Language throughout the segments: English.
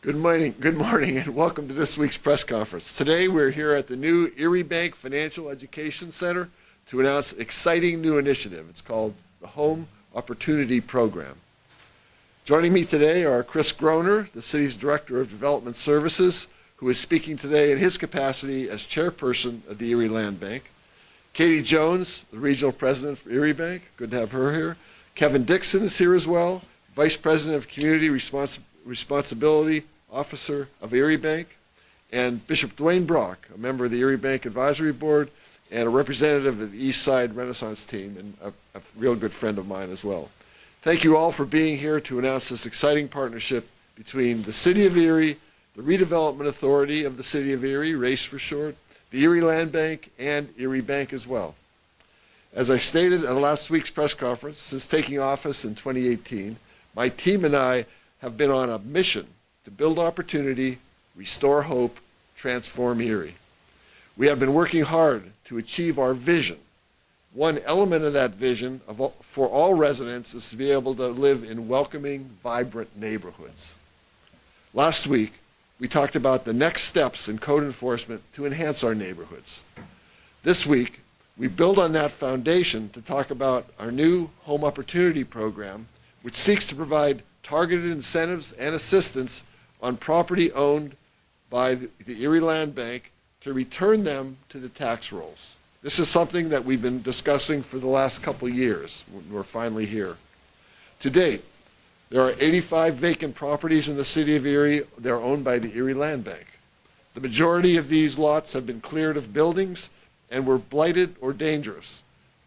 Good morning, and welcome to this week's press conference. Today, we're here at the new ErieBank Financial Education Center to announce an exciting new initiative. It's called the Home Opportunity Program. Joining me today are Chris Groner, the city's Director of Development Services, who is speaking today in his capacity as chairperson of the Erie Land Bank. Katie Jones, the Regional President for ErieBank. Good to have her here. Kevin Dixon is here as well, Vice President of Community Responsibility Officer of ErieBank, and Bishop Dwayne Brock, a member of the ErieBank Advisory Board and a representative of the East Side Renaissance team, and a real good friend of mine as well. Thank you all for being here to announce this exciting partnership between the City of Erie, the Redevelopment Authority of the City of Erie, RACE for short, the Erie Land Bank, and ErieBank as well. As I stated at last week's press conference, since taking office in 2018, my team and I have been on a mission to build opportunity, restore hope, transform Erie. We have been working hard to achieve our vision. One element of that vision for all residents is to be able to live in welcoming, vibrant neighborhoods. Last week, we talked about the next steps in code enforcement to enhance our neighborhoods. This week, we build on that foundation to talk about our new Home Opportunity Program, which seeks to provide targeted incentives and assistance on property owned by the Erie Land Bank to return them to the tax rolls. This is something that we've been discussing for the last couple years. We're finally here. To date, there are 85 vacant properties in the city of Erie that are owned by the Erie Land Bank. The majority of these lots have been cleared of buildings and were blighted or dangerous,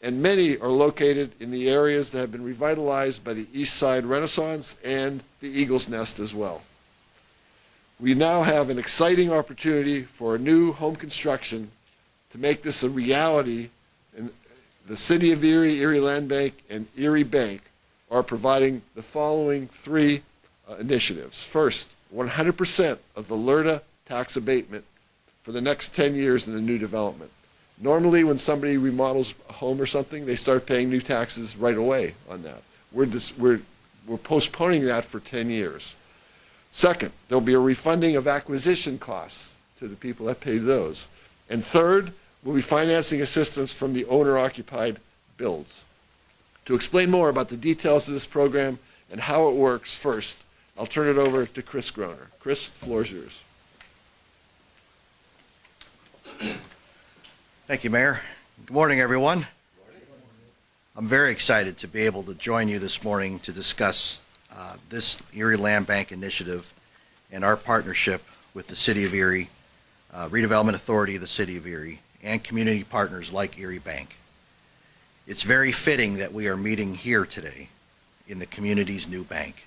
and many are located in the areas that have been revitalized by the East Side Renaissance and the Eagle's Nest as well. We now have an exciting opportunity for a new home construction to make this a reality, and the City of Erie, Erie Land Bank, and ErieBank are providing the following three initiatives. First, 100% of the LRTA tax abatement for the next 10 years in the new development. Normally, when somebody remodels a home or something, they start paying new taxes right away on that. We're postponing that for 10 years. Second, there'll be a refunding of acquisition costs to the people that paid those. And third, we'll be financing assistance from the owner-occupied builds. To explain more about the details of this program and how it works, first, I'll turn it over to Chris Groner. Chris, the floor is yours. Thank you, Mayor. Good morning, everyone. I'm very excited to be able to join you this morning to discuss this Erie Land Bank initiative and our partnership with the City of Erie, Redevelopment Authority of the City of Erie, and community partners like ErieBank. It's very fitting that we are meeting here today in the community's new bank.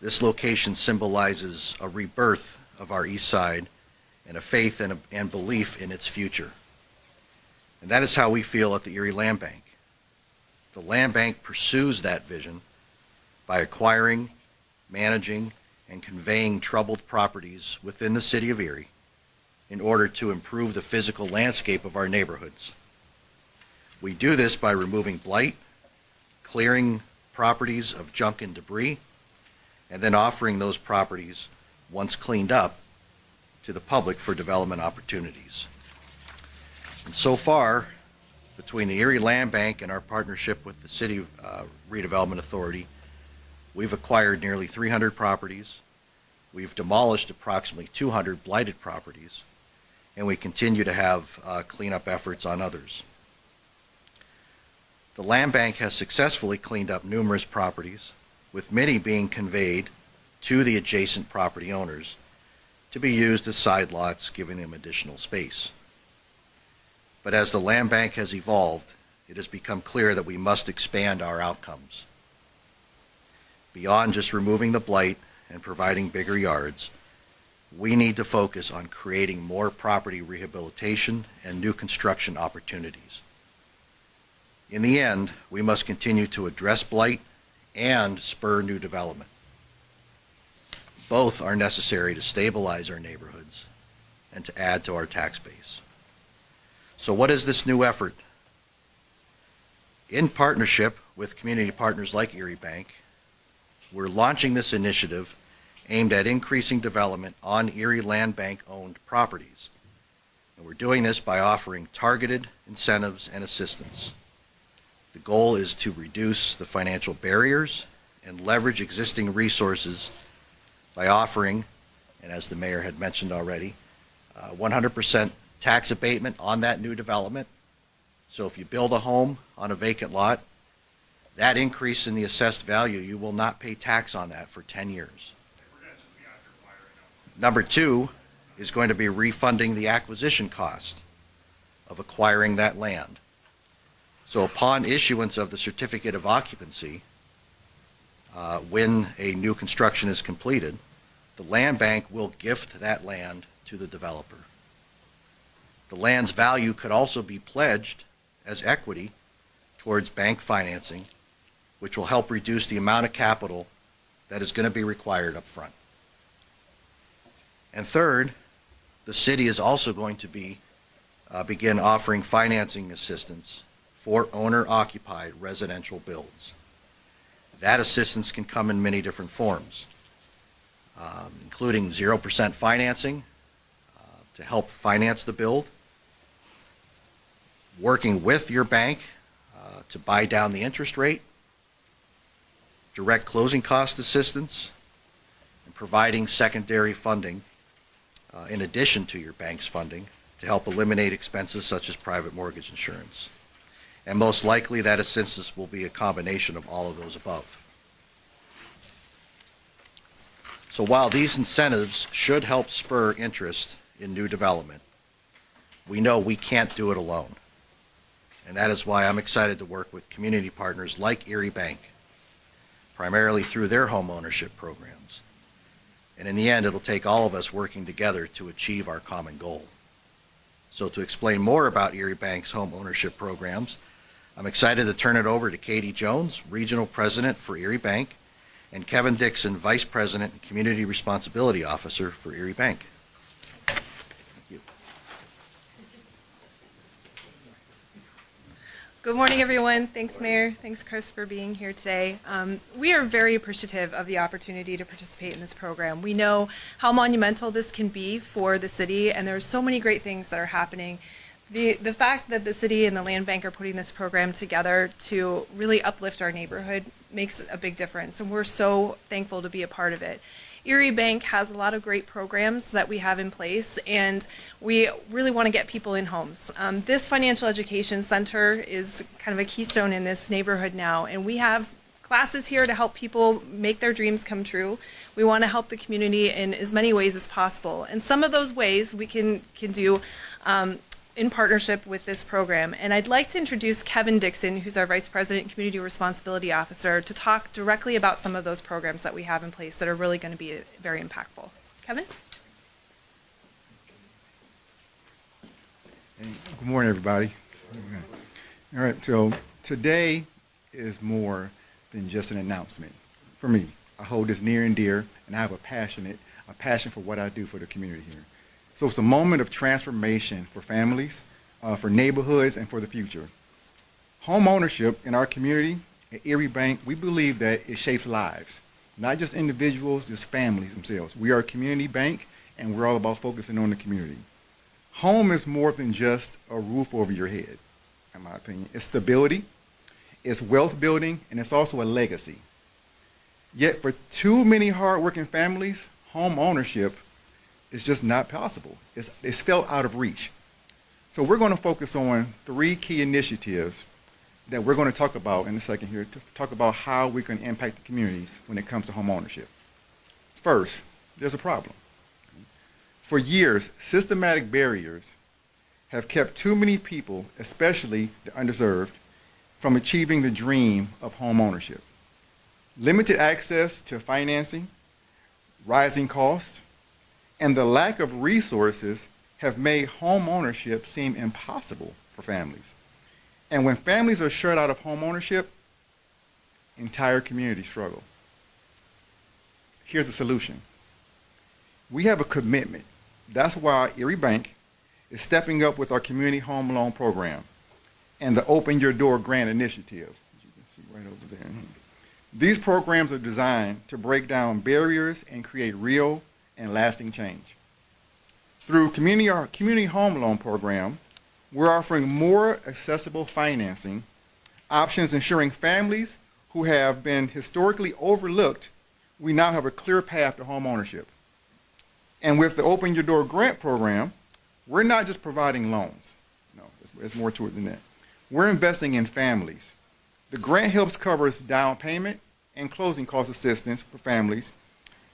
This location symbolizes a rebirth of our East Side and a faith and belief in its future. And that is how we feel at the Erie Land Bank. The Land Bank pursues that vision by acquiring, managing, and conveying troubled properties within the City of Erie in order to improve the physical landscape of our neighborhoods. We do this by removing blight, clearing properties of junk and debris, and then offering those properties, once cleaned up, to the public for development opportunities. And so far, between the Erie Land Bank and our partnership with the City Redevelopment Authority, we've acquired nearly 300 properties, we've demolished approximately 200 blighted properties, and we continue to have cleanup efforts on others. The Land Bank has successfully cleaned up numerous properties, with many being conveyed to the adjacent property owners to be used as side lots, giving them additional space. But as the Land Bank has evolved, it has become clear that we must expand our outcomes. Beyond just removing the blight and providing bigger yards, we need to focus on creating more property rehabilitation and new construction opportunities. In the end, we must continue to address blight and spur new development. Both are necessary to stabilize our neighborhoods and to add to our tax base. So what is this new effort? In partnership with community partners like ErieBank, we're launching this initiative aimed at increasing development on Erie Land Bank-owned properties. And we're doing this by offering targeted incentives and assistance. The goal is to reduce the financial barriers and leverage existing resources by offering, and as the mayor had mentioned already, 100% tax abatement on that new development. So if you build a home on a vacant lot, that increase in the assessed value, you will not pay tax on that for 10 years. Number two is going to be refunding the acquisition cost of acquiring that land. So upon issuance of the certificate of occupancy, when a new construction is completed, the land bank will gift that land to the developer. The land's value could also be pledged as equity towards bank financing, which will help reduce the amount of capital that is going to be required up front. And third, the city is also going to begin offering financing assistance for owner-occupied residential builds. That assistance can come in many different forms, including 0% financing to help finance the build, working with your bank to buy down the interest rate, direct closing cost assistance, and providing secondary funding in addition to your bank's funding to help eliminate expenses such as private mortgage insurance. And most likely that assistance will be a combination of all of those above. So while these incentives should help spur interest in new development, we know we can't do it alone. And that is why I'm excited to work with community partners like ErieBank, primarily through their home ownership programs. And in the end, it'll take all of us working together to achieve our common goal. So to explain more about ErieBank's home ownership programs, I'm excited to turn it over to Katie Jones, Regional President for ErieBank, and Kevin Dixon, Vice President and Community Responsibility Officer for ErieBank. Thank you. Good morning, everyone. Thanks, Mayor. Thanks, Chris, for being here today. We are very appreciative of the opportunity to participate in this program. We know how monumental this can be for the city, and there are so many great things that are happening. The fact that the city and the land bank are putting this program together to really uplift our neighborhood makes a big difference, and we're so thankful to be a part of it. ErieBank has a lot of great programs that we have in place, and we really want to get people in homes. This financial education center is kind of a keystone in this neighborhood now, and we have classes here to help people make their dreams come true. We want to help the community in as many ways as possible, and some of those ways we can do in partnership with this program. And I'd like to introduce Kevin Dixon, who's our Vice President and Community Responsibility Officer, to talk directly about some of those programs that we have in place that are really going to be very impactful. Kevin? Hey, good morning, everybody. All right, so today is more than just an announcement. For me, I hold this near and dear, and I have a passion for what I do for the community here. So it's a moment of transformation for families, for neighborhoods, and for the future. Home ownership in our community at ErieBank, we believe that it shapes lives, not just individuals, just families themselves. We are a community bank, and we're all about focusing on the community. Home is more than just a roof over your head, in my opinion. It's stability, it's wealth building, and it's also a legacy. Yet for too many hardworking families, home ownership is just not possible. It's felt out of reach. So we're going to focus on 3 key initiatives that we're going to talk about in a second here to talk about how we can impact the community when it comes to home ownership. First, there's a problem. For years, systematic barriers have kept too many people, especially the underserved, from achieving the dream of home ownership. Limited access to financing, rising costs, and the lack of resources have made home ownership seem impossible for families. And when families are shut out of home ownership, entire communities struggle. Here's the solution. We have a commitment. That's why ErieBank is stepping up with our community home loan program and the Open Your Door Grant Initiative, as you can see right over there. These programs are designed to break down barriers and create real and lasting change. Through Community Home Loan Program, we're offering more accessible financing options, ensuring families who have been historically overlooked, we now have a clear path to home ownership. And with the Open Your Door grant program, we're not just providing loans. No, there's more to it than that. We're investing in families. The grant helps cover down payment and closing cost assistance for families,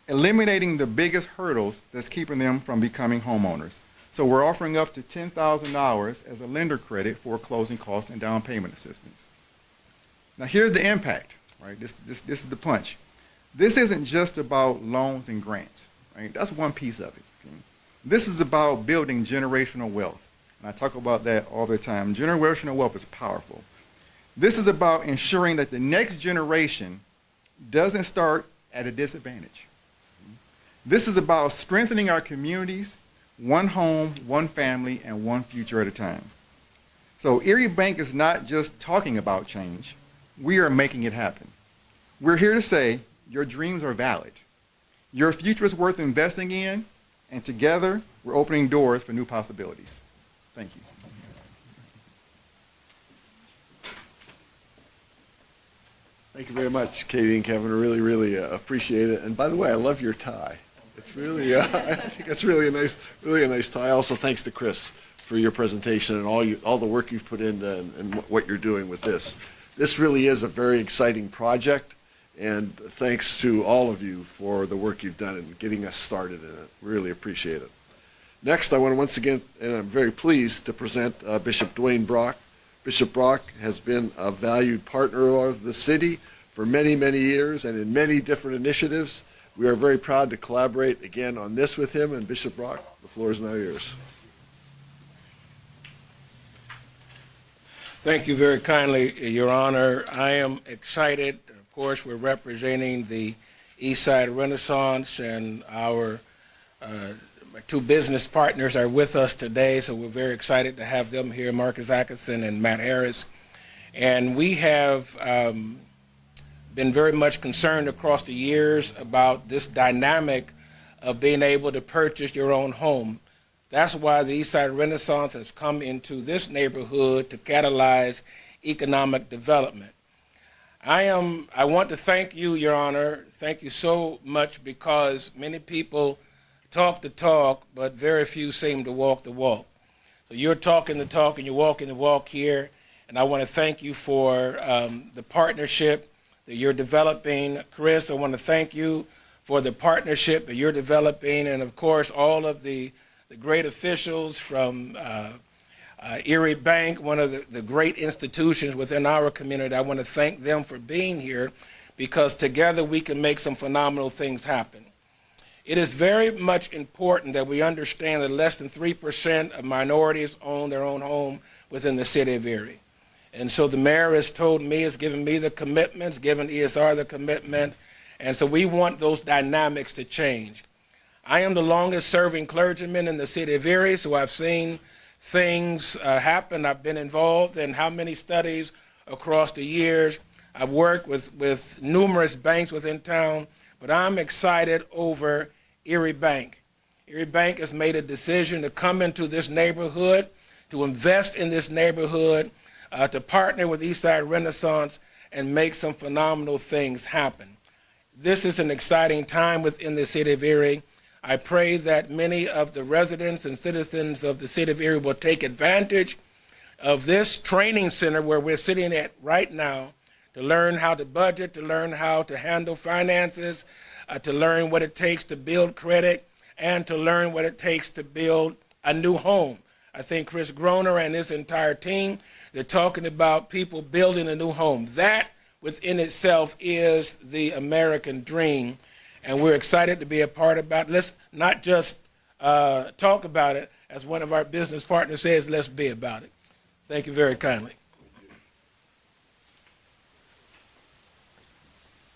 eliminating the biggest hurdles that's keeping them from becoming homeowners. So we're offering up to $10,000 as a lender credit for closing cost and down payment assistance. Now here's the impact, right? This is the punch. This isn't just about loans and grants, right? That's one piece of it. Okay? This is about building generational wealth. And I talk about that all the time. Generational wealth is powerful. This is about ensuring that the next generation doesn't start at a disadvantage. This is about strengthening our communities, one home, one family, and one future at a time. So ErieBank is not just talking about change. We are making it happen. We're here to say your dreams are valid. Your future is worth investing in, and together we're opening doors for new possibilities. Thank you. Thank you very much, Katie and Kevin. I really, really appreciate it. And by the way, I love your tie. It's really, I think it's really a nice tie. Also, thanks to Chris for your presentation and all the work you've put into and what you're doing with this. This really is a very exciting project, and thanks to all of you for the work you've done in getting us started in it. Really appreciate it. Next, I want to once again, and I'm very pleased to present Bishop Dwayne Brock. Bishop Brock has been a valued partner of the city for many, many years and in many different initiatives. We are very proud to collaborate again on this with him. And Bishop Brock, the floor is now yours. Thank you very kindly, Your Honor. I am excited. Of course, we're representing the Eastside Renaissance, and our two business partners are with us today, so we're very excited to have them here, Marcus Atkinson and Matt Harris. And we have been very much concerned across the years about this dynamic of being able to purchase your own home. That's why the Eastside Renaissance has come into this neighborhood to catalyze economic development. I want to thank you, Your Honor. Thank you so much, because many people talk the talk, but very few seem to walk the walk. So you're talking the talk and you're walking the walk here, and I want to thank you for the partnership that you're developing. Chris, I want to thank you for the partnership that you're developing, and of course all of the great officials from ErieBank, one of the great institutions within our community. I want to thank them for being here, because together we can make some phenomenal things happen. It is very much important that we understand that less than 3% of minorities own their own home within the city of Erie. And so the mayor has told me, has given me the commitments, given ESR the commitment, and so we want those dynamics to change. I am the longest serving clergyman in the city of Erie, so I've seen things happen. I've been involved in how many studies across the years. I've worked with numerous banks within town, but I'm excited over ErieBank. ErieBank has made a decision to come into this neighborhood, to invest in this neighborhood, to partner with Eastside Renaissance and make some phenomenal things happen. This is an exciting time within the city of Erie. I pray that many of the residents and citizens of the city of Erie will take advantage of this training center where we're sitting at right now, to learn how to budget, to learn how to handle finances, to learn what it takes to build credit, and to learn what it takes to build a new home. I think Chris Groner and his entire team, they're talking about people building a new home. That within itself is the American dream, and we're excited to be a part of that. Let's not just talk about it. As one of our business partners says, let's be about it. Thank you very kindly.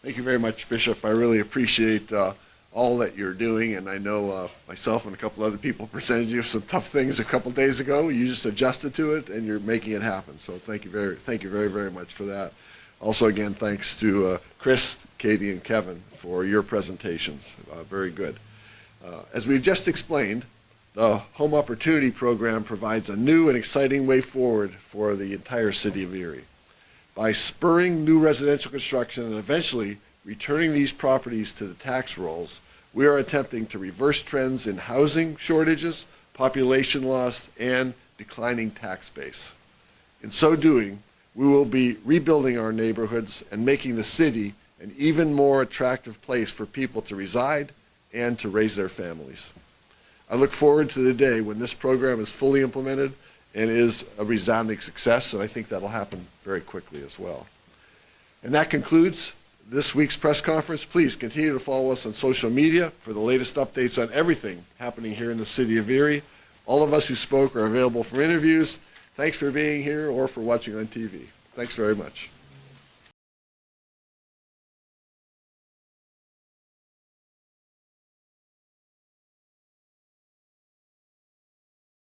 Thank you very much, Bishop. I really appreciate all that you're doing, and I know myself and a couple other people presented you some tough things a couple days ago. You just adjusted to it, and you're making it happen. So thank you very, very much for that. Also, again, thanks to Chris, Katie, and Kevin for your presentations. Very good. As we've just explained, the Home Opportunity Program provides a new and exciting way forward for the entire city of Erie. By spurring new residential construction and eventually returning these properties to the tax rolls, we are attempting to reverse trends in housing shortages, population loss, and declining tax base. In so doing, we will be rebuilding our neighborhoods and making the city an even more attractive place for people to reside and to raise their families. I look forward to the day when this program is fully implemented and is a resounding success, and I think that'll happen very quickly as well. And that concludes this week's press conference. Please continue to follow us on social media for the latest updates on everything happening here in the city of Erie. All of us who spoke are available for interviews. Thanks for being here or for watching on TV. Thanks very much.